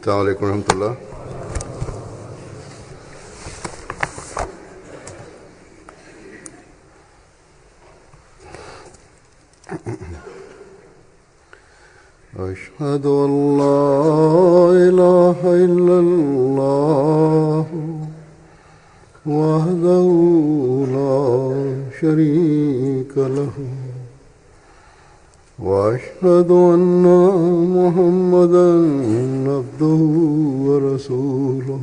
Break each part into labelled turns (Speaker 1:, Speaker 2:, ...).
Speaker 1: Assalamualaikum warahmatullahi. أشهد أن لا إله إلا الله وحده لا شريك له وأشهد أن محمدا عبده ورسوله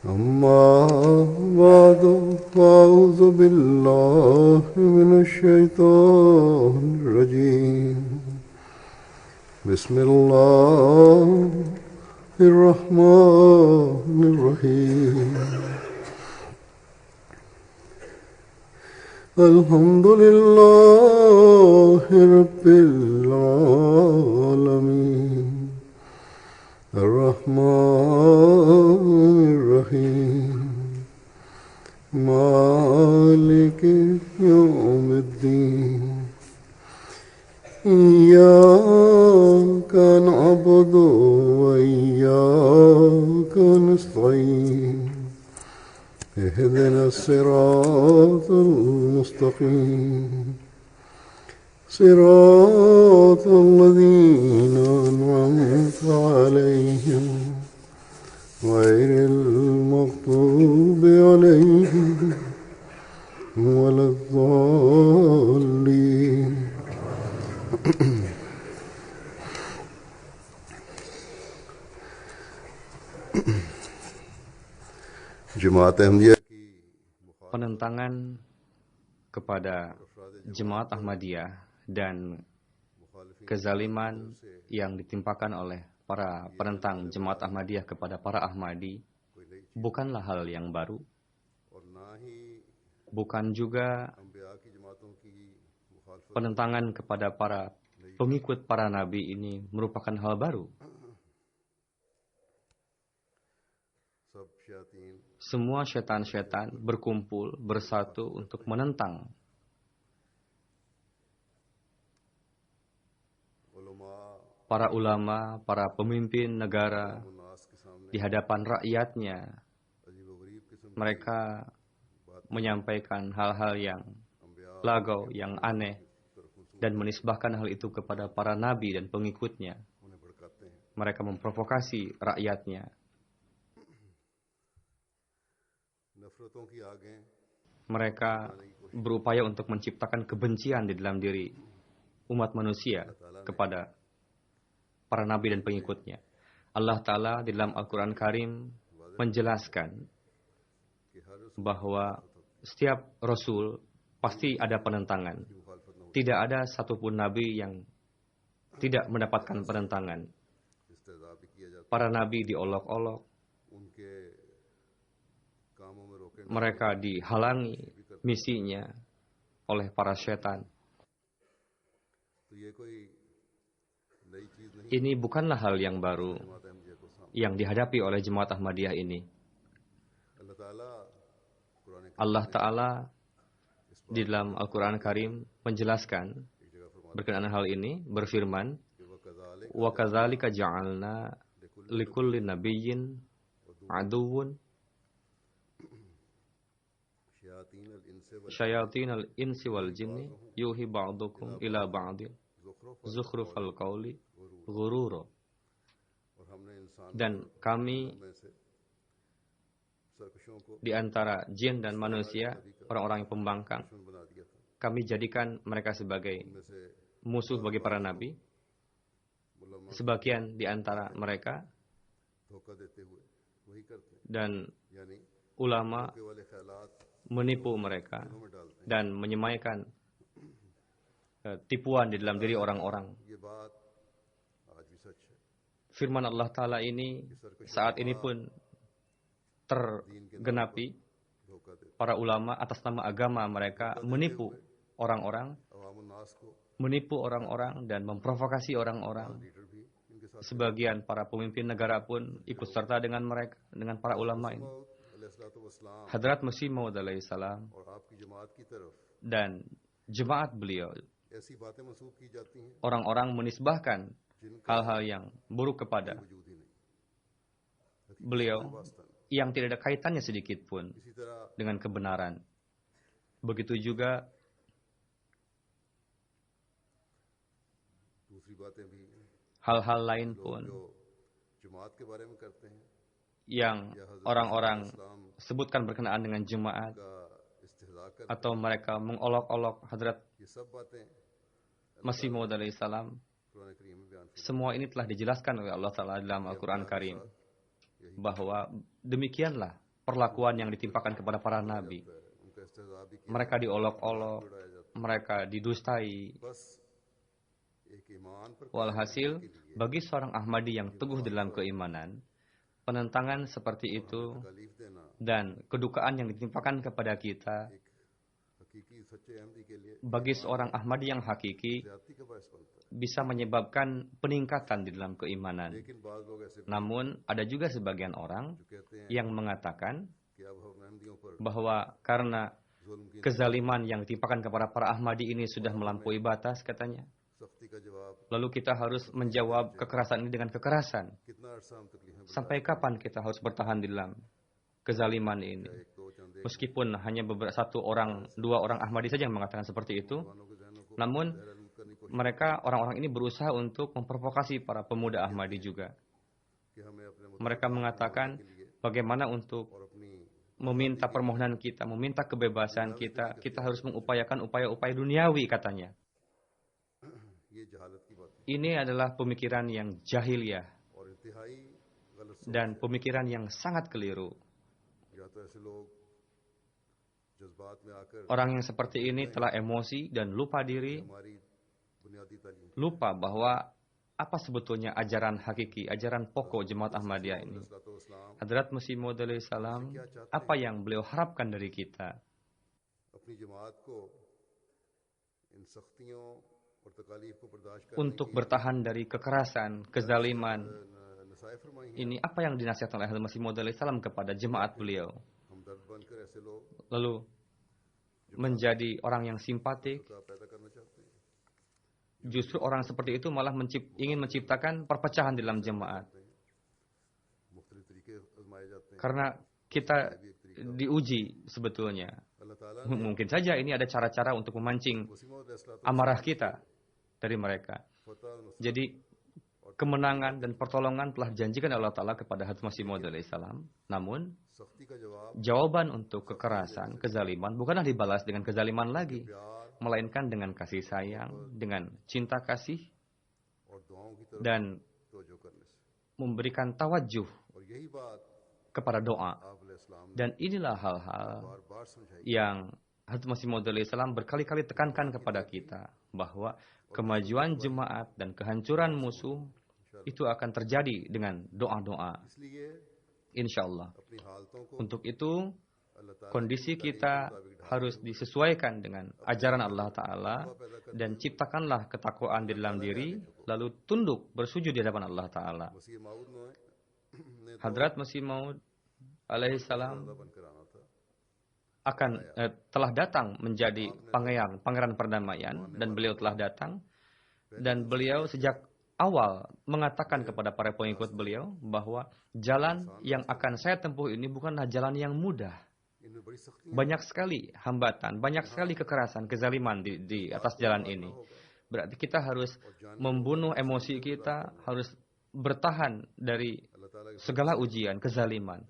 Speaker 1: أما بعد فأعوذ بالله من الشيطان الرجيم بسم الله الرحمن الرحيم الحمد لله رب العالمين الرحمن الرحيم مالك يوم الدين إياك نعبد وإياك نستعين اهدنا الصراط المستقيم صراط الذين أنعمت عليهم غير المغضوب عليهم ولا الضالين. Jemaat Ahmadiyah,
Speaker 2: penentangan kepada Jemaat Ahmadiyah dan kezaliman yang ditimpakan oleh para penentang Jemaat Ahmadiyah kepada para Ahmadi bukanlah hal yang baru, bukan juga penentangan kepada para pengikut para nabi ini merupakan hal baru. Semua syaitan-syaitan berkumpul, bersatu untuk menentang para ulama, para pemimpin negara di hadapan rakyatnya. Mereka menyampaikan hal-hal yang lagau, yang aneh, dan menisbahkan hal itu kepada para nabi dan pengikutnya. Mereka memprovokasi rakyatnya. Mereka berupaya untuk menciptakan kebencian di dalam diri umat manusia kepada para nabi dan pengikutnya. Allah Ta'ala di dalam Al-Quran Karim menjelaskan bahwa setiap Rasul pasti ada penentangan. Tidak ada satupun nabi yang tidak mendapatkan penentangan. Para nabi diolok-olok, mereka dihalangi misinya oleh para syaitan. Ini bukanlah hal yang baru yang dihadapi oleh Jemaat Ahmadiyah ini. Allah Ta'ala di dalam Al-Quran Karim menjelaskan berkenaan hal ini, berfirman, wa kadzalika ja'alna likulli nabiyyin aduwwun syayatinal insi wal jinni yuhi ba'dukum ila ba'din zukhrufal qawli ghurura. Dan kami di antara jin dan manusia, orang-orang yang pembangkang, kami jadikan mereka sebagai musuh bagi para nabi. Sebagian di antara mereka dan ulama menipu mereka dan menyemaikan tipuan di dalam diri orang-orang. Firman Allah Ta'ala ini saat ini pun tergenapi. Para ulama atas nama agama mereka menipu orang-orang dan memprovokasi orang-orang. Sebagian para pemimpin negara pun ikut serta dengan mereka, dengan para ulama ini. Hadrat Masih Maud alaihissalam dan jemaat beliau, orang-orang menisbahkan hal-hal yang buruk kepada beliau yang tidak ada kaitannya sedikit pun
Speaker 1: इसी तरह
Speaker 2: dengan kebenaran. Begitu juga
Speaker 1: दूसरी बातें भी हैं।
Speaker 2: hal-hal lain
Speaker 1: लोग
Speaker 2: pun
Speaker 1: जो जमात के बारे में करते हैं
Speaker 2: yang
Speaker 1: या हजरत
Speaker 2: orang-orang
Speaker 1: इस्लाम
Speaker 2: sebutkan berkenaan dengan jemaat
Speaker 1: का इस्तेहज़ा करते
Speaker 2: atau mereka mengolok-olok Hadrat
Speaker 1: हैं, ये सब बातें
Speaker 2: Masih Maud alaihissalam,
Speaker 1: कुरान करीम में बयान फरमाई
Speaker 2: semua ini telah dijelaskan oleh Allah Ta'ala dalam Al-Quran Karim bahwa demikianlah perlakuan yang ditimpakan kepada para nabi.
Speaker 1: है। उनका इस्तेहज़ा भी किया,
Speaker 2: Mereka diolok-olok,
Speaker 1: उड़ाया जाता
Speaker 2: mereka didustai.
Speaker 1: है। बस एक ईमान पर
Speaker 2: Walhasil, bagi seorang Ahmadi yang teguh dalam keimanan, penentangan seperti itu
Speaker 1: तकलीफ देना
Speaker 2: dan kedukaan yang ditimpakan kepada kita
Speaker 1: एक हकीकी सच्चे अहमदी के लिए
Speaker 2: bagi seorang Ahmadi yang hakiki
Speaker 1: ज्यादती का बायस बनता है।
Speaker 2: bisa menyebabkan peningkatan di dalam keimanan.
Speaker 1: लेकिन बाज लोग ऐसे भी
Speaker 2: Namun ada juga sebagian orang
Speaker 1: जो कहते हैं
Speaker 2: yang mengatakan
Speaker 1: कि अब हम अहमदियों पर
Speaker 2: bahwa karena
Speaker 1: जुल्म की
Speaker 2: kezaliman yang ditimpakan kepada para Ahmadi ini sudah melampaui batas katanya.
Speaker 1: सख्ती का जवाब
Speaker 2: Lalu kita harus menjawab kekerasan ini dengan kekerasan.
Speaker 1: कितना अरसा हम तकलीफें
Speaker 2: Sampai kapan kita harus bertahan di dalam kezaliman ini?
Speaker 1: एक दो चंद एक
Speaker 2: Meskipun hanya beberapa satu orang, dua orang Ahmadi saja yang mengatakan seperti itu,
Speaker 1: जवानों के जहनों को
Speaker 2: namun
Speaker 1: हैरान करने की कोशिश
Speaker 2: mereka orang-orang ini berusaha untuk memprovokasi para pemuda Ahmadi juga.
Speaker 1: कि हमें अपने
Speaker 2: Mereka mengatakan bagaimana untuk
Speaker 1: और अपनी
Speaker 2: meminta permohonan kita, meminta kebebasan kita, kita harus mengupayakan upaya-upaya duniawi katanya.
Speaker 1: ये जहालत की बात है
Speaker 2: Ini adalah pemikiran yang jahiliyah
Speaker 1: और इंतहाई गलत सोच
Speaker 2: dan pemikiran yang sangat keliru.
Speaker 1: या तो ऐसे लोग जज्बात में आकर
Speaker 2: Orang yang seperti ini telah emosi dan lupa diri,
Speaker 1: हमारी बुनियादी तालीम
Speaker 2: lupa bahwa apa sebetulnya ajaran hakiki, ajaran pokok Jemaat Ahmadiyah ini.
Speaker 1: इस्लाम
Speaker 2: Hadrat Masih Maud alaihissalam, apa yang beliau harapkan dari kita?
Speaker 1: अपनी जमात को इन सख्तियों और तकालीफ को बर्दाश्त करने
Speaker 2: Untuk bertahan dari kekerasan, kezaliman,
Speaker 1: नसाए फरमाई हैं।
Speaker 2: ini apa yang dinasihatkan oleh Hadrat Masih Maud alaihissalam kepada jemaat beliau?
Speaker 1: हमदर्द बनकर ऐसे लोग
Speaker 2: Lalu menjadi orang yang simpatik,
Speaker 1: का पैदा करना चाहते हैं
Speaker 2: justru orang seperti itu malah ingin menciptakan perpecahan di dalam jemaat.
Speaker 1: मुख्तलिफ तरीके आजमाए जाते हैं।
Speaker 2: Karena kita diuji sebetulnya.
Speaker 1: अल्लाह ताला
Speaker 2: Mungkin saja ini ada cara-cara untuk memancing
Speaker 1: मुसीबत
Speaker 2: amarah kita dari mereka.
Speaker 1: फतह
Speaker 2: Jadi kemenangan dan pertolongan telah dijanjikan Allah Ta'ala kepada Hadrat Masih Maud alaihissalam. Namun
Speaker 1: सख्ती का जवाब
Speaker 2: jawaban untuk kekerasan, kezaliman bukanlah dibalas dengan kezaliman lagi,
Speaker 1: प्यार
Speaker 2: melainkan dengan kasih sayang, dengan cinta kasih
Speaker 1: और दुआओं की तरफ
Speaker 2: dan
Speaker 1: तवज्जो करने से
Speaker 2: memberikan tawajuh
Speaker 1: और यही बात
Speaker 2: kepada doa.
Speaker 1: आप अलैहिस्सलाम ने
Speaker 2: Dan inilah hal-hal
Speaker 1: बार बार समझाई
Speaker 2: yang Hadrat Masih Maud alaihissalam berkali-kali tekankan kepada kita bahwa kemajuan jemaat dan kehancuran musuh itu akan terjadi dengan doa-doa.
Speaker 1: इसलिए
Speaker 2: Insya Allah.
Speaker 1: अपनी हालतों को
Speaker 2: Untuk itu,
Speaker 1: अल्लाह ताला
Speaker 2: kondisi kita harus disesuaikan dengan ajaran Allah Ta'ala dan ciptakanlah ketakwaan di dalam diri, lalu tunduk bersujud di hadapan Allah Ta'ala.
Speaker 1: मसीह माऊद ने
Speaker 2: Hadrat Masih Maud alaihissalam
Speaker 1: बनकर आना था
Speaker 2: akan telah datang menjadi pangeran perdamaian, dan beliau telah datang, dan beliau sejak awal mengatakan kepada para pengikut beliau bahwa jalan yang akan saya tempuh ini bukanlah jalan yang mudah.
Speaker 1: इनमें बड़ी सख्ती
Speaker 2: Banyak sekali hambatan, banyak sekali kekerasan, kezaliman di atas jalan ini. Berarti kita harus membunuh emosi kita, harus bertahan dari
Speaker 1: अल्लाह ताला के
Speaker 2: segala ujian, kezaliman.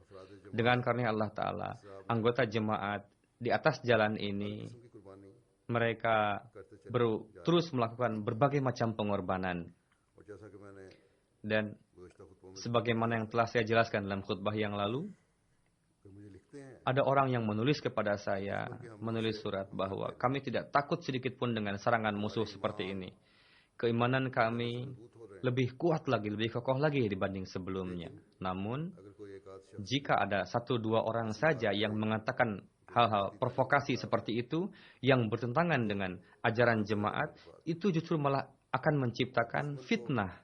Speaker 2: Dengan karunia Allah Ta'ala, anggota jemaat di atas jalan ini,
Speaker 1: की कुर्बानी
Speaker 2: mereka terus melakukan berbagai macam pengorbanan.
Speaker 1: और जैसा कि मैंने
Speaker 2: Dan
Speaker 1: गुज़श्ता खुतबों में
Speaker 2: sebagaimana yang telah saya jelaskan dalam khutbah yang lalu,
Speaker 1: कि मुझे लिखते हैं
Speaker 2: ada orang yang menulis kepada saya, menulis surat bahwa kami tidak takut sedikit pun dengan serangan musuh seperti ini. Keimanan kami lebih kuat lagi, lebih kokoh lagi dibanding sebelumnya. Namun,
Speaker 1: अगर कोई एक आध शख्स
Speaker 2: jika ada satu dua orang saja yang mengatakan hal-hal provokasi seperti itu yang bertentangan dengan ajaran jemaat, itu justru malah akan menciptakan fitnah.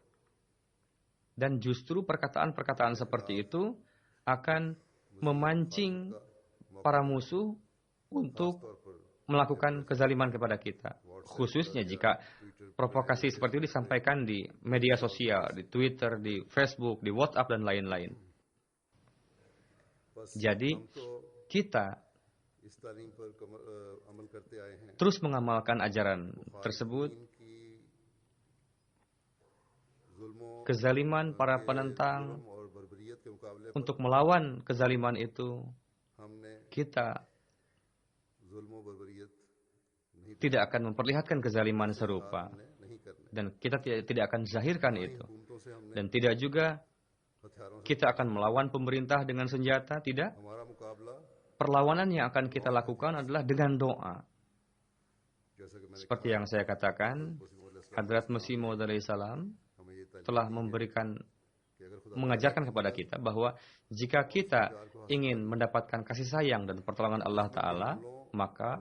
Speaker 2: Dan justru perkataan-perkataan seperti itu akan memancing para musuh untuk
Speaker 1: तौर पर
Speaker 2: melakukan kezaliman kepada kita. Khususnya jika provokasi seperti itu disampaikan di media sosial, di Twitter, di Facebook, di WhatsApp, dan lain-lain. Jadi kita terus mengamalkan ajaran tersebut. Kezaliman para penentang, untuk melawan kezaliman itu, kita tidak akan memperlihatkan kezaliman serupa. Dan kita tidak akan zahirkan itu. Dan tidak juga kita akan melawan pemerintah dengan senjata, tidak. Perlawanan yang akan kita lakukan adalah dengan doa. Seperti yang saya katakan, Hadrat Masih Maud alaihissalam telah mengajarkan kepada kita bahwa jika kita ingin mendapatkan kasih sayang dan pertolongan Allah Ta'ala, maka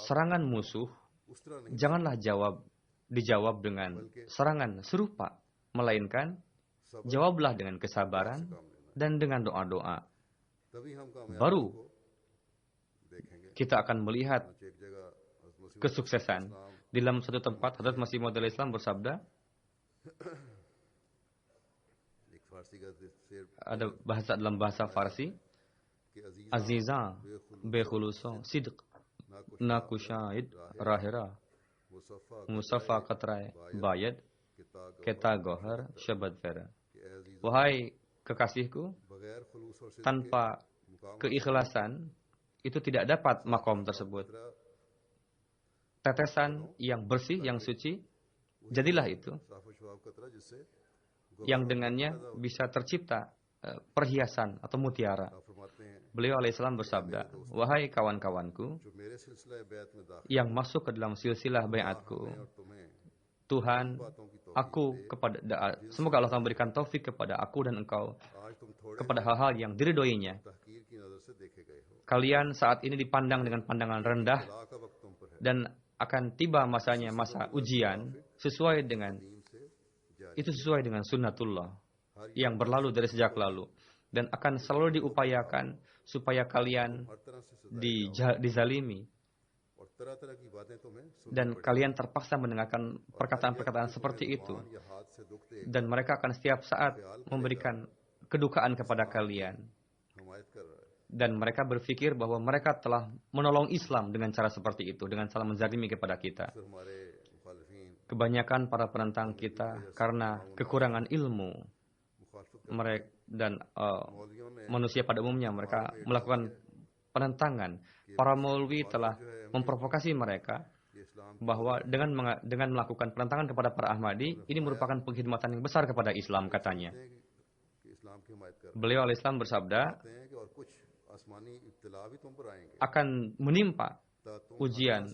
Speaker 2: serangan musuh janganlah dijawab dengan serangan serupa, melainkan jawablah dengan kesabaran dan dengan doa-doa. Baru kita akan melihat kesuksesan. Di dalam satu tempat, Hadrat Masih Maud alaihissalam bersabda, ada bahasa dalam bahasa Farsi, Azizan bekhuluso sidq nakushahid rahira musafa katrai bayad keta gohar syabad fera. Wahai kekasihku, tanpa keikhlasan itu tidak dapat makom tersebut. Tetesan yang bersih, yang suci, jadilah itu yang dengannya bisa tercipta perhiasan atau mutiara. Beliau alaihissalam bersabda, wahai kawan-kawanku yang masuk ke dalam silsilah bai'atku, Tuhan, semoga Allah memberikan taufik kepada aku dan engkau kepada hal-hal yang diridhoinya. Kalian saat ini dipandang dengan pandangan rendah dan akan tiba masanya, masa ujian sesuai dengan sunnatullah yang berlalu dari sejak lalu, dan akan selalu diupayakan supaya kalian dizalimi dan kalian terpaksa mendengarkan perkataan-perkataan seperti itu, dan mereka akan setiap saat memberikan kedukaan kepada kalian, dan mereka berpikir bahwa mereka telah menolong Islam dengan cara seperti itu, dengan cara menzalimi kepada kita. Kebanyakan para penentang kita karena kekurangan ilmu mereka dan manusia pada umumnya, mereka melakukan penentangan. Para maulwi telah memprovokasi mereka bahwa dengan melakukan penentangan kepada para Ahmadi, ini merupakan pengkhidmatan yang besar kepada Islam, katanya. Beliau alaihissalam bersabda, akan menimpa ujian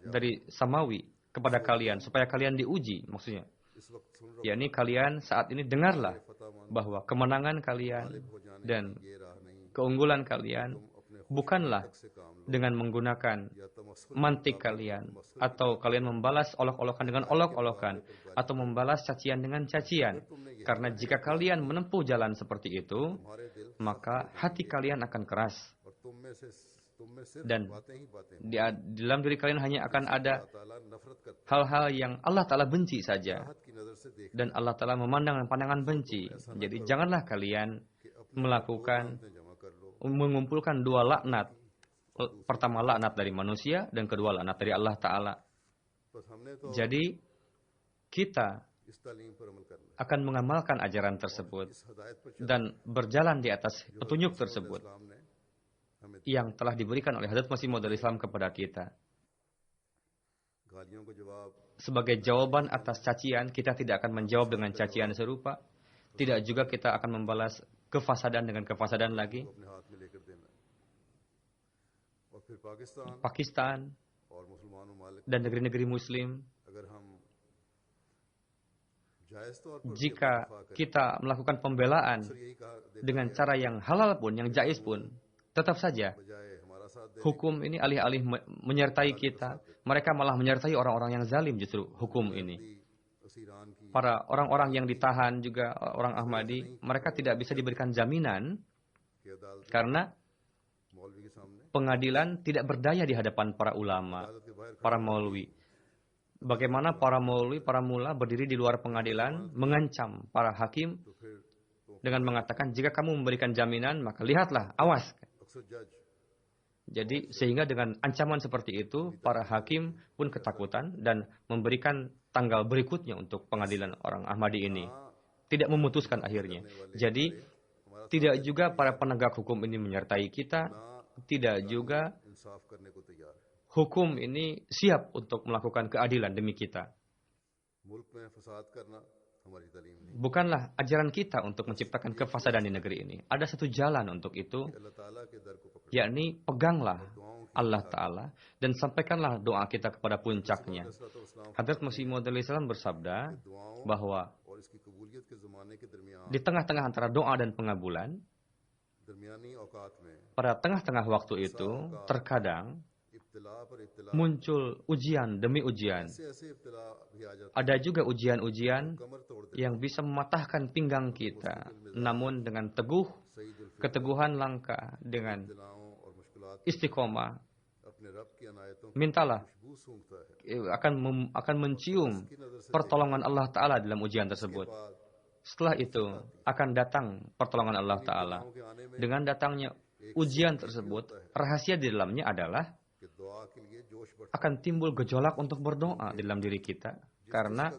Speaker 2: dari samawi kepada kalian, supaya kalian diuji, maksudnya. Yakni kalian saat ini dengarlah bahwa kemenangan kalian dan keunggulan kalian bukanlah dengan menggunakan mantik kalian, atau kalian membalas olok-olokan dengan olok-olokan, atau membalas cacian dengan cacian. Karena jika kalian menempuh jalan seperti itu, maka hati kalian akan keras. Dan di dalam diri kalian hanya akan ada hal-hal yang Allah Ta'ala benci saja. Dan Allah Ta'ala memandang dengan pandangan benci. Jadi janganlah kalian mengumpulkan dua laknat. Pertama laknat dari manusia, dan kedua laknat dari Allah Ta'ala. Jadi kita akan mengamalkan ajaran tersebut dan berjalan di atas petunjuk tersebut yang telah diberikan oleh Hadrat Masih Maud alaihissalam kepada kita. Sebagai jawaban atas cacian, kita tidak akan menjawab dengan cacian serupa. Tidak juga kita akan membalas kefasadan dengan kefasadan lagi. Pakistan dan negeri-negeri Muslim, jika kita melakukan pembelaan dengan cara yang halal pun, yang jaiz pun, tetap saja hukum ini alih-alih menyertai kita, mereka malah menyertai orang-orang yang zalim justru hukum ini. Para orang-orang yang ditahan juga, orang Ahmadi, mereka tidak bisa diberikan jaminan karena pengadilan tidak berdaya di hadapan para ulama, para maulwi. Bagaimana para maulwi, para mula berdiri di luar pengadilan mengancam para hakim dengan mengatakan, jika kamu memberikan jaminan, maka lihatlah, awas. Jadi sehingga dengan ancaman seperti itu, para hakim pun ketakutan dan memberikan tanggal berikutnya untuk pengadilan orang Ahmadi ini. Tidak memutuskan akhirnya. Jadi tidak juga para penegak hukum ini menyertai kita, tidak juga hukum ini siap untuk melakukan keadilan demi kita. Bukanlah ajaran kita untuk menciptakan kefasadan di negeri ini. Ada satu jalan untuk itu, yakni peganglah Allah Ta'ala dan sampaikanlah doa kita kepada puncaknya. Hadrat Masih Maud alaihissalam bersabda bahwa di tengah-tengah antara doa dan pengabulan, pada tengah-tengah waktu itu, terkadang muncul ujian demi ujian. Ada juga ujian-ujian yang bisa mematahkan pinggang kita. Namun dengan keteguhan langkah, dengan istiqomah, mintalah akan mencium pertolongan Allah Ta'ala dalam ujian tersebut. Setelah itu akan datang pertolongan Allah Ta'ala. Dengan datangnya ujian tersebut, rahasia di dalamnya adalah akan timbul gejolak untuk berdoa di dalam diri kita. Karena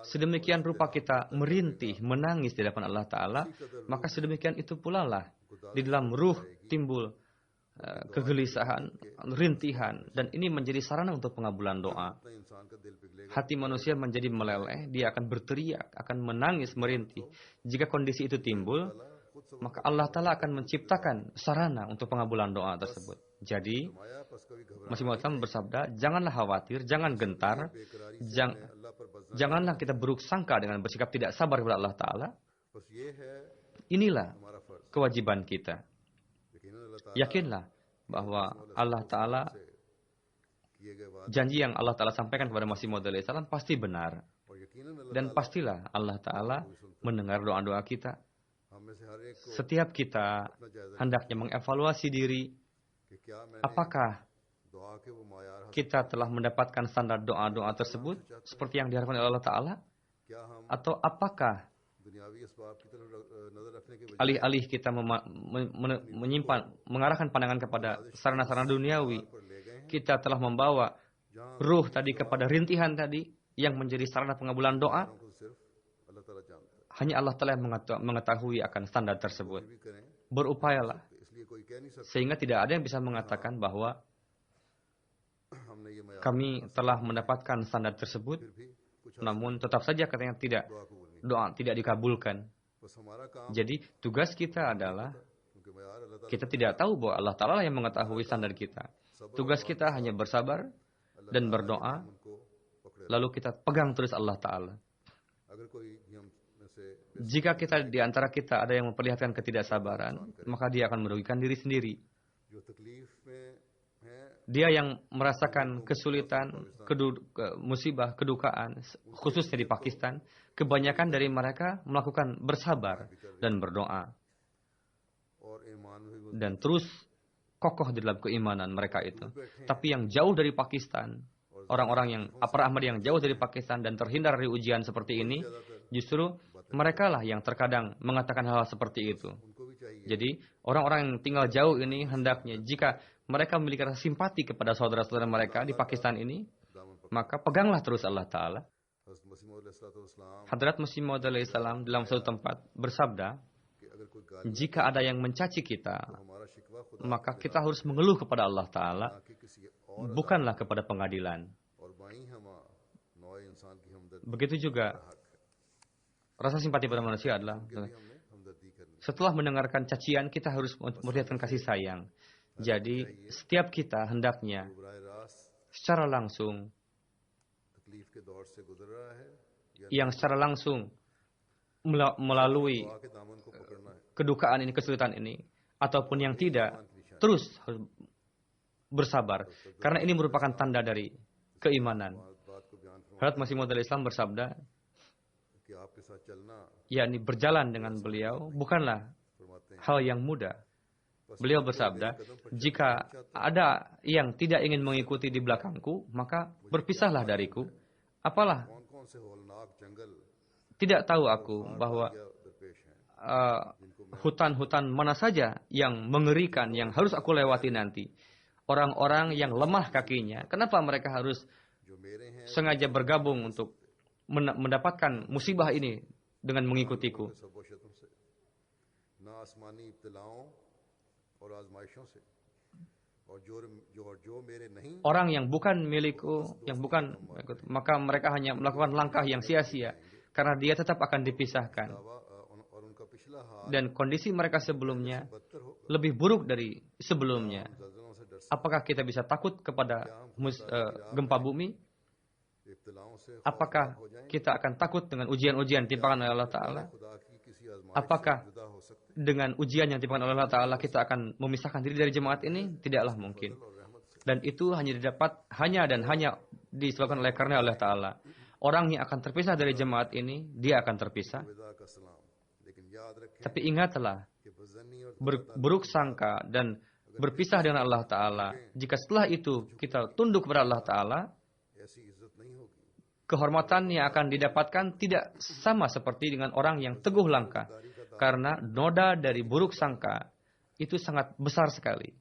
Speaker 2: sedemikian rupa kita merintih, menangis di hadapan Allah Ta'ala, maka sedemikian itu pula lah di dalam ruh timbul kegelisahan, rintihan, dan ini menjadi sarana untuk pengabulan doa. Hati manusia menjadi meleleh, dia akan berteriak, akan menangis, merintih. Jika kondisi itu timbul, maka Allah Ta'ala akan menciptakan sarana untuk pengabulan doa tersebut. Jadi, Masih Maud bersabda, janganlah khawatir, jangan gentar, janganlah kita buruk sangka dengan bersikap tidak sabar kepada Allah Ta'ala. Inilah kewajiban kita. Yakinlah bahwa Allah Ta'ala, janji yang Allah Ta'ala sampaikan kepada Masih Maud alaihissalam pasti benar. Dan pastilah Allah Ta'ala mendengar doa-doa kita. Setiap kita hendaknya mengevaluasi diri, apakah kita telah mendapatkan standar doa-doa tersebut seperti yang diharapkan oleh Allah Ta'ala? Atau apakah alih-alih kita mengarahkan pandangan kepada sarana-sarana duniawi, kita telah membawa ruh tadi kepada rintihan tadi yang menjadi sarana pengabulan doa? Hanya Allah Ta'ala yang mengetahui akan standar tersebut. Berupayalah. Sehingga tidak ada yang bisa mengatakan bahwa kami telah mendapatkan standar tersebut, namun tetap saja katanya doa tidak dikabulkan. Jadi tugas kita adalah, kita tidak tahu bahwa Allah Ta'ala yang mengetahui standar kita. Tugas kita hanya bersabar dan berdoa, lalu kita pegang terus Allah Ta'ala. Jika di antara kita ada yang memperlihatkan ketidaksabaran, maka dia akan merugikan diri sendiri. Dia yang merasakan kesulitan, musibah, kedukaan, khususnya di Pakistan, kebanyakan dari mereka melakukan bersabar dan berdoa. Dan terus kokoh di dalam keimanan mereka itu. Tapi yang jauh dari Pakistan, orang-orang yang para Ahmadi yang jauh dari Pakistan dan terhindar dari ujian seperti ini, justru mereka lah yang terkadang mengatakan hal-hal seperti itu. Jadi, orang-orang yang tinggal jauh ini hendaknya, jika mereka memiliki rasa simpati kepada saudara-saudara mereka di Pakistan ini, maka peganglah terus Allah Ta'ala. Hadrat Masih Maud alaihissalam dalam suatu tempat bersabda, jika ada yang mencaci kita, maka kita harus mengeluh kepada Allah Ta'ala, bukanlah kepada pengadilan. Begitu juga rasa simpati pada manusia adalah, setelah mendengarkan cacian, kita harus memperlihatkan kasih sayang. Jadi, setiap kita hendaknya secara langsung, yang secara langsung melalui kedukaan ini, kesulitan ini, ataupun yang tidak, terus harus bersabar. Karena ini merupakan tanda dari keimanan. Hadrat Masih Maud alaihissalam bersabda, yakni berjalan dengan beliau bukanlah hal yang mudah. Beliau bersabda, jika ada yang tidak ingin mengikuti di belakangku, maka berpisahlah dariku. Apalah Tidak tahu aku bahwa hutan-hutan mana saja yang mengerikan, yang harus aku lewati nanti. Orang-orang yang lemah kakinya, kenapa mereka harus sengaja bergabung untuk mendapatkan musibah ini dengan mengikutiku? Orang yang bukan milikku, maka mereka hanya melakukan langkah yang sia-sia, karena dia tetap akan dipisahkan. Dan kondisi mereka sebelumnya lebih buruk dari sebelumnya. Apakah kita bisa takut kepada gempa bumi? Apakah kita akan takut dengan ujian-ujian timpangan oleh Allah Ta'ala? Apakah dengan ujian yang timpangan oleh Allah Ta'ala kita akan memisahkan diri dari jemaat ini? Tidaklah mungkin. Dan itu hanya disebabkan oleh karena Allah Ta'ala. Orang yang akan terpisah dari jemaat ini, dia akan terpisah. Tapi ingatlah, buruk sangka dan berpisah dengan Allah Ta'ala, jika setelah itu kita tunduk kepada Allah Ta'ala, kehormatan yang akan didapatkan tidak sama seperti dengan orang yang teguh langkah. Karena noda dari buruk sangka itu sangat besar sekali.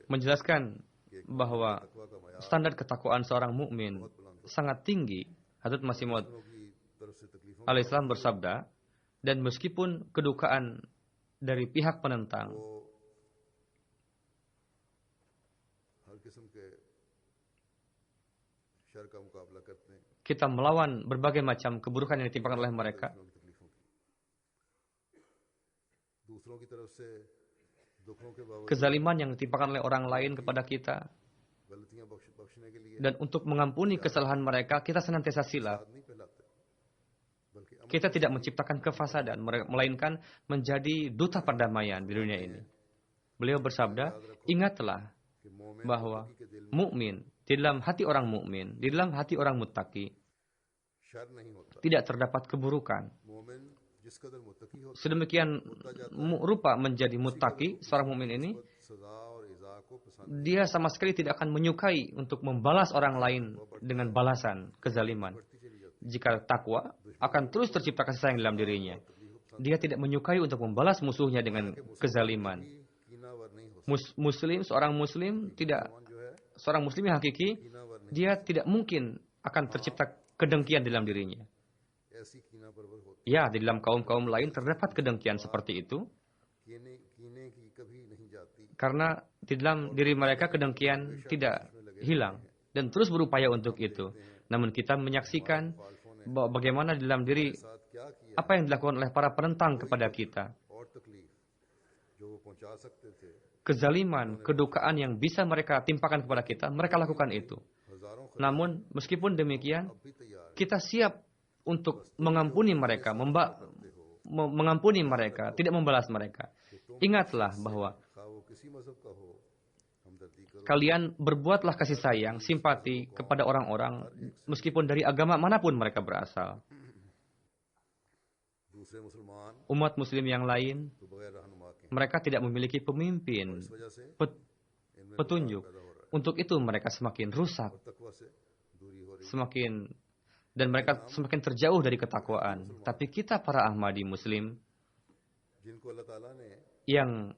Speaker 2: Menjelaskan bahwa standar ketakwaan seorang mukmin sangat tinggi. Hazrat Masih Maud alaihissalam bersabda, dan meskipun kedukaan dari pihak penentang, kita melawan berbagai macam keburukan yang ditimpakan oleh mereka, kezaliman yang ditimpakan oleh orang lain kepada kita, dan untuk mengampuni kesalahan mereka, kita senantiasa silap. Kita tidak menciptakan kefasadan, melainkan menjadi duta perdamaian di dunia ini. Beliau bersabda, ingatlah bahwa mukmin, di dalam hati orang mukmin, di dalam hati orang muttaqi, tidak terdapat keburukan. Sedemikian rupa menjadi muttaqi, seorang mukmin ini, dia sama sekali tidak akan menyukai untuk membalas orang lain dengan balasan kezaliman. Jika takwa, akan terus tercipta kasih sayang dalam dirinya. Dia tidak menyukai untuk membalas musuhnya dengan kezaliman. Seorang muslim yang hakiki, dia tidak mungkin akan tercipta kedengkian dalam dirinya. Ya, di dalam kaum-kaum lain terdapat kedengkian seperti itu. Karena di dalam diri mereka kedengkian tidak hilang dan terus berupaya untuk itu. Namun kita menyaksikan bagaimana di dalam diri apa yang dilakukan oleh para penentang kepada kita. Kezaliman, kedukaan yang bisa mereka timpakan kepada kita, mereka lakukan itu. Namun meskipun demikian, kita siap untuk mengampuni mereka, mengampuni mereka, tidak membalas mereka. Ingatlah bahwa kalian berbuatlah kasih sayang, simpati kepada orang-orang meskipun dari agama manapun mereka berasal. Umat muslim yang lain, mereka tidak memiliki pemimpin, petunjuk. Untuk itu mereka semakin rusak, dan mereka semakin terjauh dari ketakwaan. Tapi kita para Ahmadi Muslim yang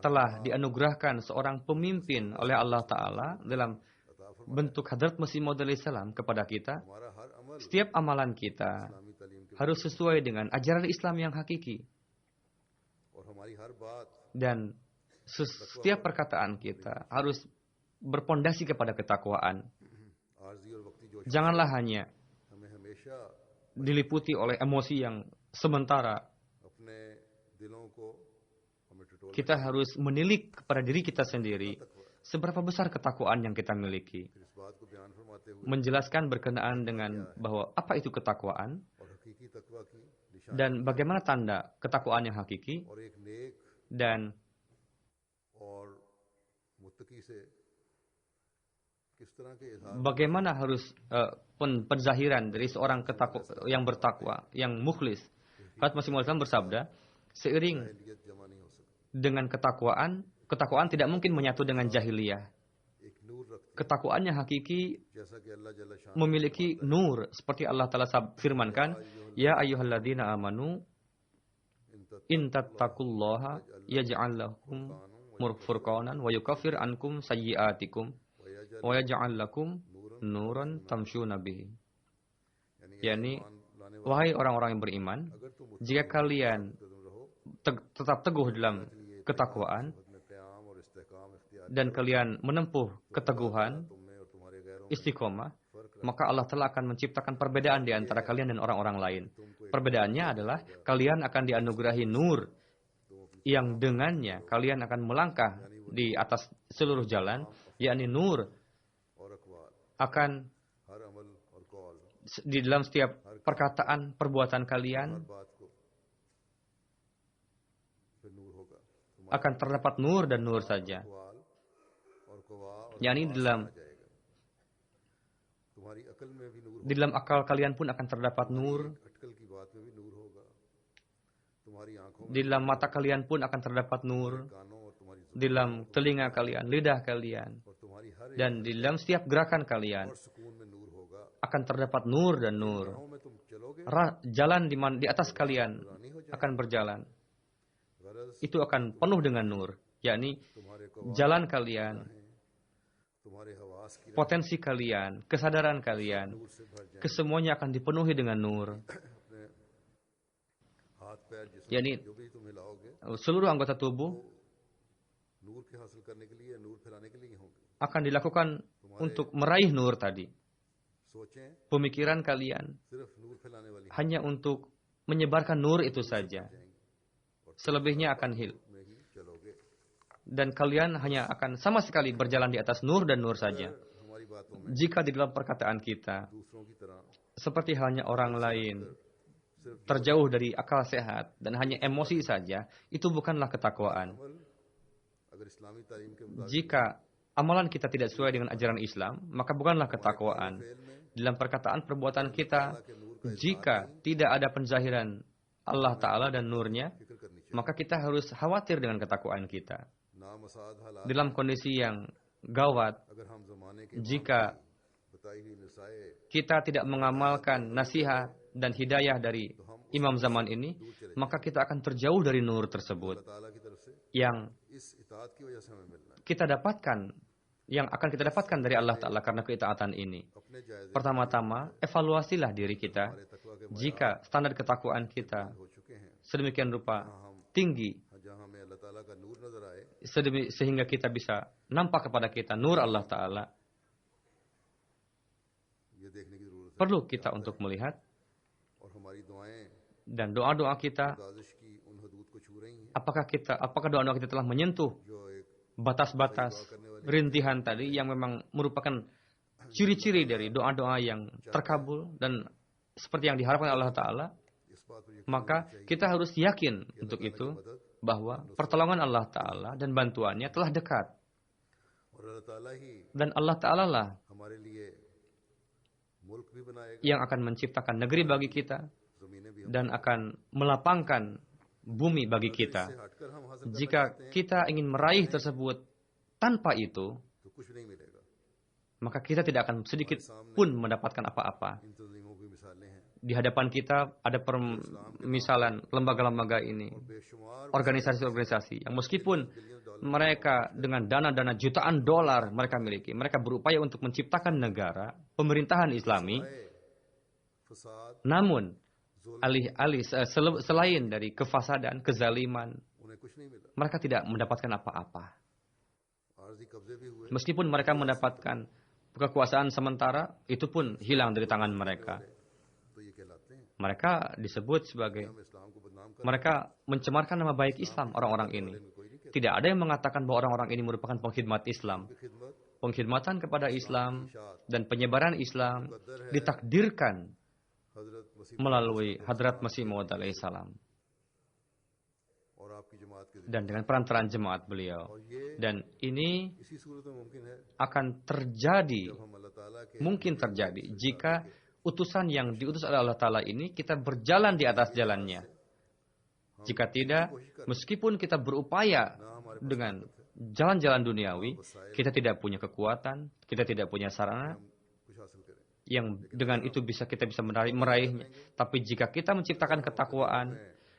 Speaker 2: telah dianugerahkan seorang pemimpin oleh Allah Ta'ala dalam bentuk Hadrat Masih Maud alaihissalam kepada kita, setiap amalan kita harus sesuai dengan ajaran Islam yang hakiki. Dan setiap perkataan kita harus berpondasi kepada ketakwaan. Janganlah hanya diliputi oleh emosi yang sementara. Kita harus menilik kepada diri kita sendiri seberapa besar ketakwaan yang kita miliki. Menjelaskan berkenaan dengan bahwa apa itu ketakwaan dan bagaimana tanda ketakwaan yang hakiki, dan bagaimana harus penzahiran dari seorang yang bertakwa, yang mukhlis. Hadrat Masih Maud bersabda, seiring dengan ketakwaan tidak mungkin menyatu dengan jahiliyah. ketakwaannya hakiki
Speaker 1: जैसा कि अल्लाह जल्ल शान
Speaker 2: memiliki nur seperti Allah Ta'ala firmankan, ya ayyuhalladzina amanu in tattaqullaha yaj'al lakum furqanan wa yukaffir ankum sayyi'atikum wa yaj'al lakum nuran tamshuna bihi. Yani, wahai orang-orang yang beriman, jika kalian tetap teguh dalam ketakwaan dan kalian menempuh keteguhan, istiqomah, maka Allah telah akan menciptakan perbedaan di antara kalian dan orang-orang lain. Perbedaannya adalah kalian akan dianugerahi nur yang dengannya kalian akan melangkah di atas seluruh jalan, yakni nur akan di dalam setiap perkataan, perbuatan kalian akan terdapat nur dan nur saja. yakni di dalam akal kalian pun akan terdapat nur. Di dalam mata kalian pun akan terdapat nur. Di dalam telinga kalian, lidah kalian, dan di dalam setiap gerakan kalian akan terdapat nur dan nur. Jalan di atas kalian akan berjalan. Itu akan penuh dengan nur, yakni jalan kalian, potensi kalian, kesadaran kalian, kesemuanya akan dipenuhi dengan nur. Yakni seluruh anggota tubuh akan dilakukan untuk meraih nur tadi. Pemikiran kalian hanya untuk menyebarkan nur itu saja. Selebihnya akan hilang. Dan kalian hanya akan sama sekali berjalan di atas nur dan nur saja. Jika di dalam perkataan kita, seperti halnya orang lain, terjauh dari akal sehat dan hanya emosi saja, itu bukanlah ketakwaan. Jika amalan kita tidak sesuai dengan ajaran Islam, maka bukanlah ketakwaan. Dalam perkataan perbuatan kita, jika tidak ada penzahiran Allah Ta'ala dan nurnya, maka kita harus khawatir dengan ketakwaan kita. Dalam kondisi yang gawat, jika kita tidak mengamalkan nasihat dan hidayah dari imam zaman ini, maka kita akan terjauh dari nur tersebut yang kita dapatkan, yang akan kita dapatkan dari Allah Ta'ala karena keitaatan ini. Pertama-tama, evaluasilah diri kita. Jika standar ketakwaan kita sedemikian rupa tinggi, sehingga kita bisa nampak kepada kita nur Allah Ta'ala, perlu kita untuk melihat dan doa-doa kita, apakah doa-doa kita telah menyentuh batas-batas rintihan tadi yang memang merupakan ciri-ciri dari doa-doa yang terkabul dan seperti yang diharapkan Allah Ta'ala. Maka kita harus yakin untuk itu bahwa pertolongan Allah Ta'ala dan bantuannya telah dekat. Dan Allah Ta'ala lah yang akan menciptakan negeri bagi kita dan akan melapangkan bumi bagi kita. Jika kita ingin meraih tersebut tanpa itu, maka kita tidak akan sedikit pun mendapatkan apa-apa. Di hadapan kita ada permisalan lembaga-lembaga ini, organisasi-organisasi yang meskipun mereka dengan dana-dana jutaan dolar mereka miliki, mereka berupaya untuk menciptakan negara, pemerintahan Islami, namun selain dari kefasadan, kezaliman, mereka tidak mendapatkan apa-apa. Meskipun mereka mendapatkan kekuasaan sementara, itu pun hilang dari tangan mereka. Mereka disebut sebagai, mereka mencemarkan nama baik Islam, orang-orang ini. Tidak ada yang mengatakan bahwa orang-orang ini merupakan pengkhidmat Islam. Pengkhidmatan kepada Islam dan penyebaran Islam ditakdirkan melalui Hadrat Masih Maud alaihissalam dan dengan perantaraan jemaat beliau. Dan ini akan terjadi, mungkin terjadi jika utusan yang diutus oleh Allah Ta'ala ini kita berjalan di atas jalannya. Jika tidak, meskipun kita berupaya dengan jalan-jalan duniawi, kita tidak punya kekuatan, kita tidak punya sarana yang dengan itu kita bisa meraihnya. Tapi jika kita menciptakan ketakwaan,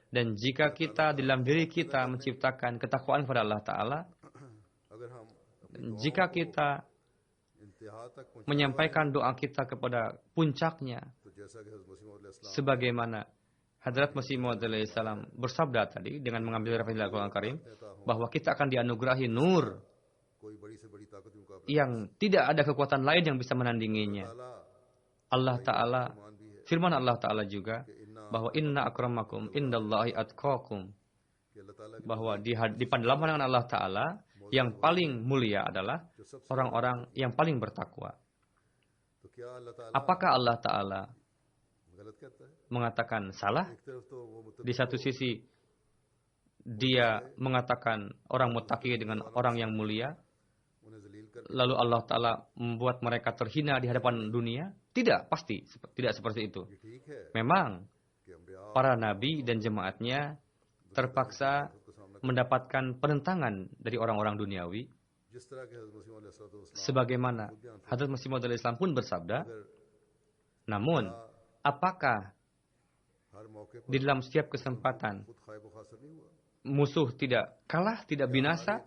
Speaker 2: dan jika kita di dalam diri kita menciptakan ketakwaan kepada Allah Ta'ala, jika kita menyampaikan doa kita kepada puncaknya, sebagaimana Hadrat Masih Maud alaihissalam bersabda tadi dengan mengambil referensi Al-Quran Karim, bahwa kita akan dianugerahi nur yang tidak ada kekuatan lain yang bisa menandinginya. Allah Ta'ala, firman Allah Ta'ala juga, bahwa inna akramakum indallahi atqakum, bahwa di dalam pandangan Allah Ta'ala, yang paling mulia adalah orang-orang yang paling bertakwa. Apakah Allah Ta'ala mengatakan salah? Di satu sisi, dia mengatakan orang muttaqi dengan orang yang mulia, lalu Allah Ta'ala membuat mereka terhina di hadapan dunia? Tidak, pasti tidak seperti itu. Memang para nabi dan jemaatnya terpaksa mendapatkan penentangan dari orang-orang duniawi, sebagaimana Hadrat Masih Maud alaihissalam pun bersabda, namun apakah di dalam setiap kesempatan musuh tidak kalah, tidak binasa?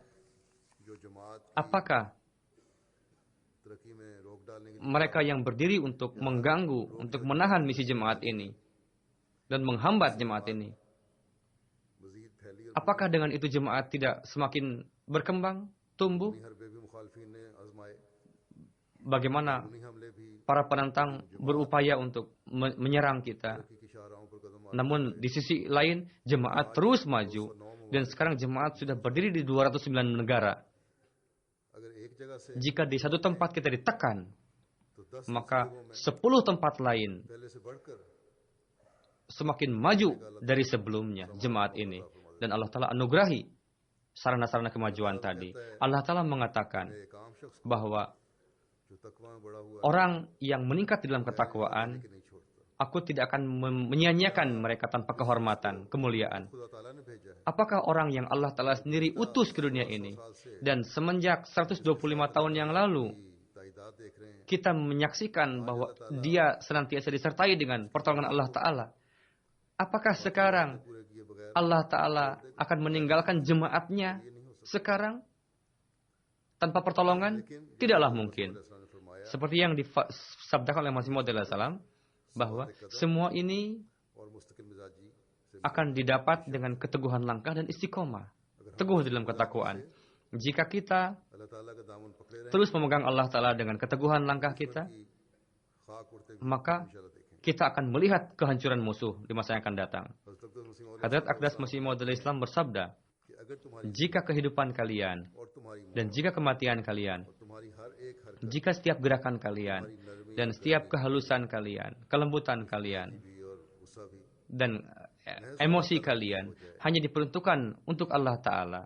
Speaker 2: Apakah mereka yang berdiri untuk mengganggu, untuk menahan misi jemaat ini dan menghambat jemaat ini, apakah dengan itu jemaat tidak semakin berkembang, tumbuh? Bagaimana para penentang berupaya untuk menyerang kita, namun di sisi lain jemaat terus maju, dan sekarang jemaat sudah berdiri di 209 negara. Jika di satu tempat kita ditekan, maka 10 tempat lain semakin maju dari sebelumnya jemaat ini. Dan Allah Ta'ala anugerahi sarana-sarana kemajuan tadi. Allah Ta'ala mengatakan bahwa orang yang meningkat di dalam ketakwaan, aku tidak akan menyia-nyiakan mereka tanpa kehormatan, kemuliaan. Apakah orang yang Allah Ta'ala sendiri utus ke dunia ini, dan semenjak 125 tahun yang lalu, kita menyaksikan bahwa dia senantiasa disertai dengan pertolongan Allah Ta'ala. Apakah sekarang Allah Ta'ala akan meninggalkan jemaatnya sekarang tanpa pertolongan? Tidaklah mungkin. Seperti yang disabdakan oleh Masih Maud alaihissalam, bahwa semua ini akan didapat dengan keteguhan langkah dan istiqomah. Teguh dalam ketakwaan. Jika kita terus memegang Allah Ta'ala dengan keteguhan langkah kita, maka kita akan melihat kehancuran musuh di masa yang akan datang. Hadrat Aqdas Masih Maud alaihissalam bersabda, jika kehidupan kalian dan jika kematian kalian, jika setiap gerakan kalian dan setiap kehalusan kalian, kelembutan kalian, dan emosi kalian hanya diperuntukkan untuk Allah Ta'ala,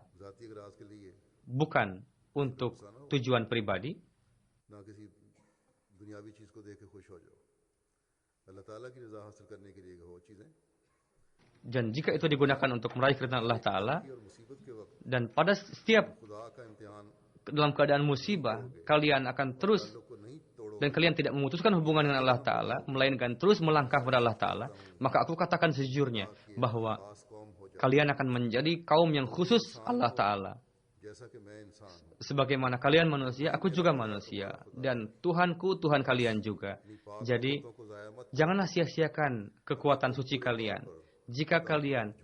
Speaker 2: bukan untuk tujuan pribadi, dan jika itu digunakan untuk meraih keridhaan Allah Ta'ala, dan pada setiap dalam keadaan musibah, kalian akan terus, dan kalian tidak memutuskan hubungan dengan Allah Ta'ala, melainkan terus melangkah kepada Allah Ta'ala, maka aku katakan sejujurnya, bahwa kalian akan menjadi kaum yang khusus Allah Ta'ala. Sebagaimana kalian manusia, aku juga manusia. Dan Tuhanku, Tuhan kalian juga. Jadi, janganlah sia-siakan kekuatan suci kalian. Jika kalian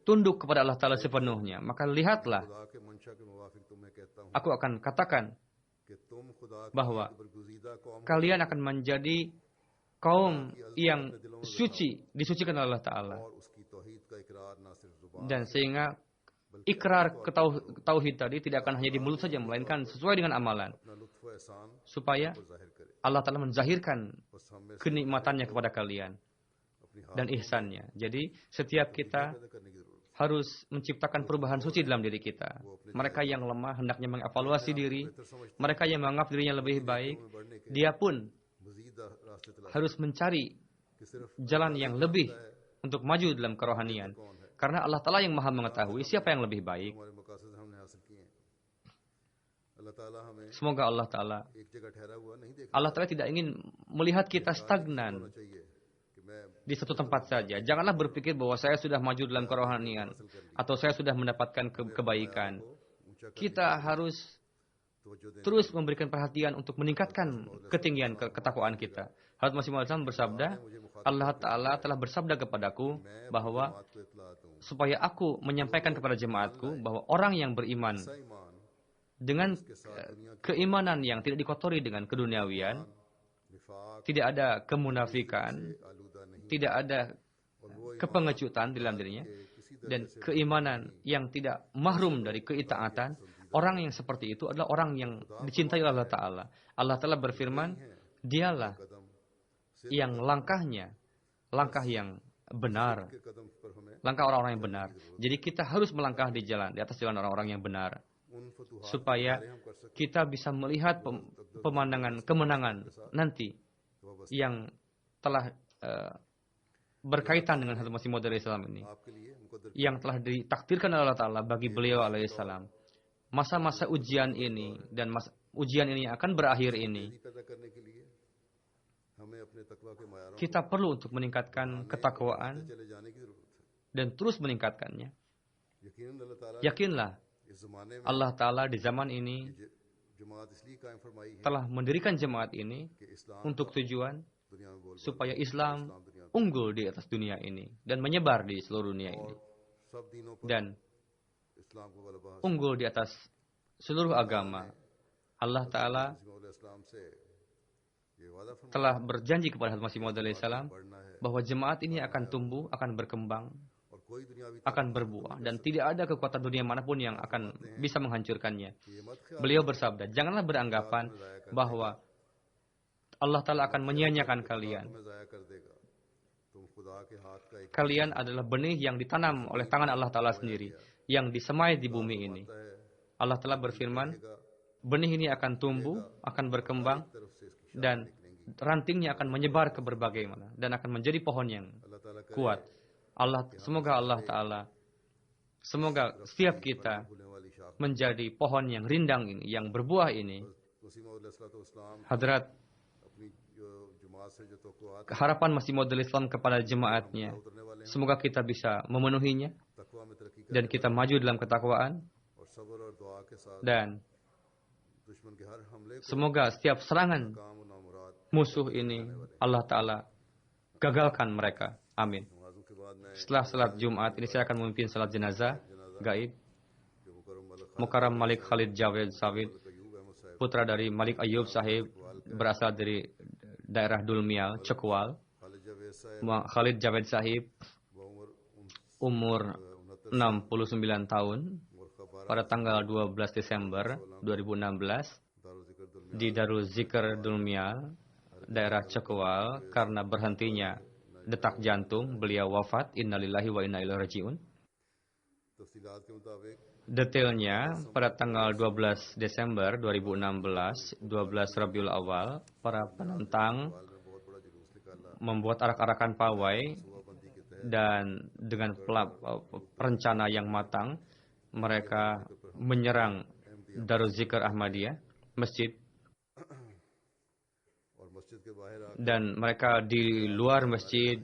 Speaker 2: tunduk kepada Allah Ta'ala sepenuhnya, maka lihatlah, aku akan katakan bahwa kalian akan menjadi kaum yang suci, disucikan oleh Allah Ta'ala. Dan sehingga ikrar tauhid tadi tidak akan hanya di mulut saja, melainkan sesuai dengan amalan. Supaya Allah Ta'ala menzahirkan kenikmatannya kepada kalian dan ihsannya. Jadi setiap kita harus menciptakan perubahan suci dalam diri kita. Mereka yang lemah hendaknya mengevaluasi diri. Mereka yang menganggap dirinya lebih baik, dia pun harus mencari jalan yang lebih untuk maju dalam kerohanian. Karena Allah Ta'ala yang maha mengetahui siapa yang lebih baik. Semoga Allah Ta'ala tidak ingin melihat kita stagnan di satu tempat saja. Janganlah berpikir bahwa saya sudah maju dalam kerohanian atau saya sudah mendapatkan kebaikan. Kita harus terus memberikan perhatian untuk meningkatkan ketinggian ketakwaan kita. Hazrat Masih Maud bersabda, Allah Ta'ala telah bersabda kepadaku bahwa supaya aku menyampaikan kepada jemaatku bahwa orang yang beriman dengan keimanan yang tidak dikotori dengan keduniawian, tidak ada kemunafikan, tidak ada kepengecutan di dalam dirinya, dan keimanan yang tidak mahrum dari keitaatan, orang yang seperti itu adalah orang yang dicintai oleh Allah Ta'ala. Allah Ta'ala berfirman, dialah yang langkah yang benar, langkah orang-orang yang benar. Jadi kita harus melangkah di atas jalan orang-orang yang benar, supaya kita bisa melihat pemandangan kemenangan nanti yang telah berkaitan dengan Hazrat Masih Maud alaihissalam ini, yang telah ditakdirkan oleh Allah Ta'ala bagi beliau alaihissalam. Masa-masa ujian ini dan ujian ini akan berakhir ini. Kita perlu untuk meningkatkan ketakwaan dan terus meningkatkannya. Yakinlah, Allah Ta'ala di zaman ini telah mendirikan jemaat ini untuk tujuan supaya Islam unggul di atas dunia ini dan menyebar di seluruh dunia ini, dan unggul di atas seluruh agama. Allah Ta'ala telah berjanji kepada Hazrat Masih Maud alaihissalam bahwa jemaat ini akan tumbuh, akan berkembang, akan berbuah, dan tidak ada kekuatan dunia manapun yang akan bisa menghancurkannya. Beliau bersabda, janganlah beranggapan bahwa Allah Ta'ala akan menyia-nyiakan kalian. Kalian adalah benih yang ditanam oleh tangan Allah Ta'ala sendiri, yang disemai di bumi ini. Allah Ta'ala berfirman, benih ini akan tumbuh, akan berkembang, dan rantingnya akan menyebar ke berbagai mana, dan akan menjadi pohon yang kuat. Semoga Allah Ta'ala, semoga setiap kita menjadi pohon yang rindang ini, yang berbuah ini. Hadrat, harapan Masih Maud Islam kepada jemaatnya, semoga kita bisa memenuhinya, dan kita maju dalam ketakwaan, dan semoga setiap serangan musuh ini Allah Ta'ala gagalkan mereka. Amin. Setelah salat Jumat ini saya akan memimpin salat jenazah gaib Mukarram Malik Khalid Javed Sahib, putra dari Malik Ayub Sahib, berasal dari daerah Dulmial, Cekwal. Khalid Javed Sahib umur 69 tahun pada tanggal 12 Desember 2016 di Darul Zikr Dulmial, daerah Cekwal, karena berhentinya detak jantung, beliau wafat. Innalillahi wa inna ilaihi raji'un. Detailnya, pada tanggal 12 Desember 2016, 12 Rabiul Awal, para penentang membuat arak-arakan pawai, dan dengan perencana yang matang, mereka menyerang Darul Zikr Ahmadiyah, masjid. Dan mereka di luar masjid,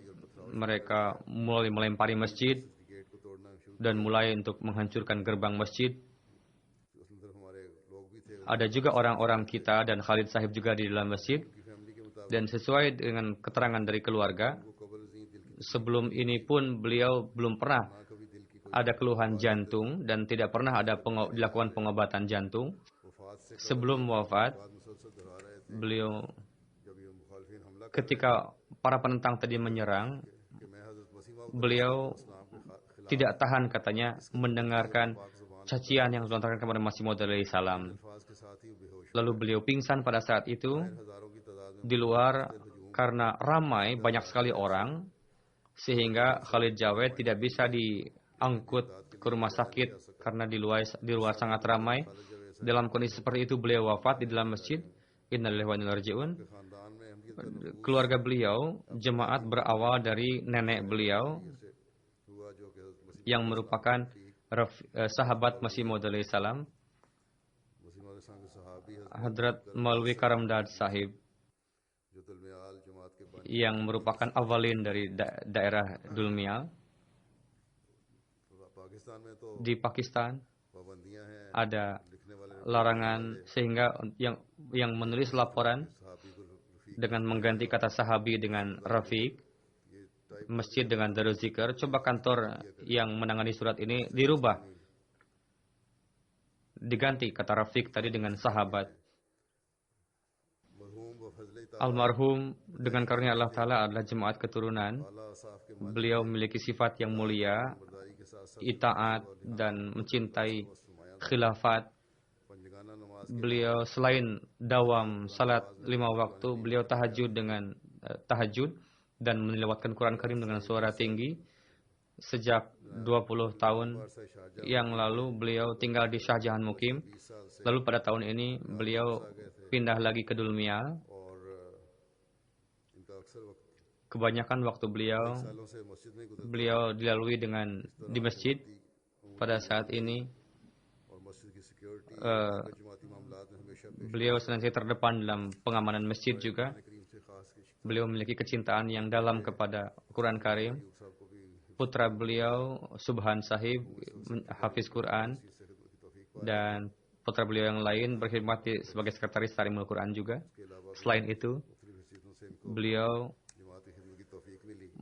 Speaker 2: mereka mulai melempari masjid dan mulai untuk menghancurkan gerbang masjid. Ada juga orang-orang kita dan Khalid Sahib juga di dalam masjid. Dan sesuai dengan keterangan dari keluarga, sebelum ini pun beliau belum pernah ada keluhan jantung dan tidak pernah ada dilakukan pengobatan jantung. Sebelum wafat, beliau, ketika para penentang tadi menyerang, beliau tidak tahan, katanya, mendengarkan cacian yang dilontarkan kepada Masih Maud alaihissalam. Lalu beliau pingsan pada saat itu di luar karena ramai, banyak sekali orang, sehingga Khalid Javed tidak bisa diangkut ke rumah sakit karena di luar sangat ramai. Dalam kondisi seperti itu beliau wafat di dalam masjid. Innalillahi wa inna ilaihi raji'un. Keluarga beliau, jemaat berawal dari nenek beliau yang merupakan sahabat Masih Maud alaihissalam. Hadrat Maulwi Karamdad Sahib yang merupakan awalin dari daerah Dulmial. Di Pakistan ada larangan sehingga yang menulis laporan dengan mengganti kata sahabi dengan Rafiq, masjid dengan Darul Zikr. Coba kantor yang menangani surat ini dirubah, diganti kata Rafiq tadi dengan sahabat. Almarhum dengan karunia Allah Ta'ala adalah jemaat keturunan. Beliau memiliki sifat yang mulia, itaat dan mencintai khilafat. Beliau selain dawam salat 5 waktu, beliau tahajud dan melewatkan Quran Karim dengan suara tinggi. Sejak 20 tahun yang lalu beliau tinggal di Shah Jahan Mukim. Lalu pada tahun ini beliau pindah lagi ke Dulmial. Kebanyakan waktu beliau dilalui di masjid. Pada saat ini beliau senantiasa terdepan dalam pengamanan masjid juga. Beliau memiliki kecintaan yang dalam kepada Quran Karim. Putra beliau Subhan Sahib hafiz Quran, dan putra beliau yang lain berkhidmat sebagai sekretaris Tarimul Quran juga. Selain itu, beliau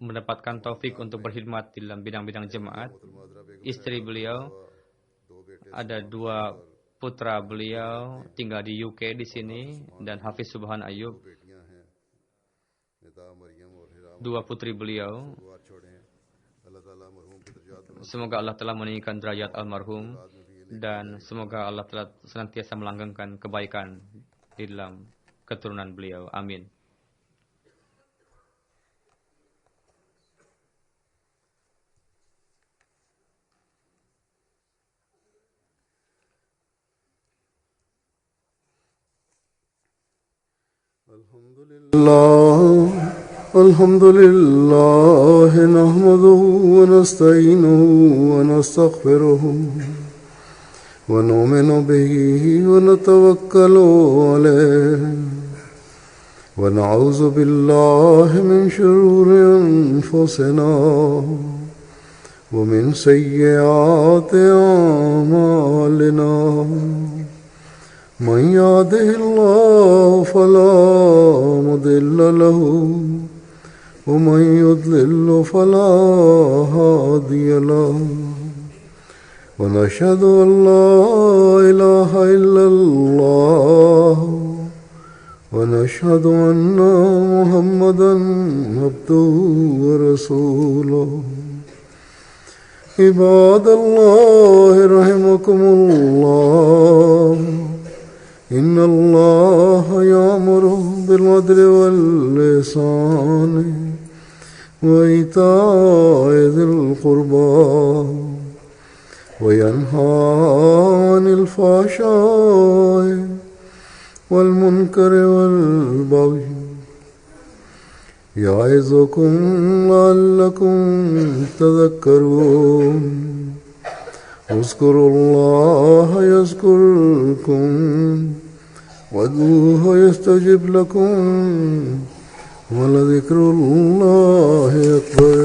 Speaker 2: mendapatkan taufik untuk berkhidmat di dalam bidang-bidang jemaat. Istri beliau, ada 2 putra beliau tinggal di UK di sini, dan Hafiz Subhan Ayub. 2 putri beliau. Semoga Allah telah meninggikan derajat almarhum, dan semoga Allah telah senantiasa melanggengkan kebaikan di dalam keturunan beliau. Amin.
Speaker 1: الحمد لله نحمده ونستعينه ونستغفره ونؤمن به ونتوكل عليه ونعوذ بالله من شرور أنفسنا ومن سيئات أعمالنا من يهده الله فلا مضل له ومن يضلل فلا هادي له ونشهد أن لا إله إلا الله ونشهد أن محمدا عبده ورسوله عباد الله رحمكم الله إن الله يأمر بالعدل والإحسان وإيتاء ذي القربى وينهى عن الفحشاء والمنكر والبغي يعظكم لعلكم تذكرون اذكروا الله يذكركم وادعوه يستجب لكم ولذكر الله أكبر.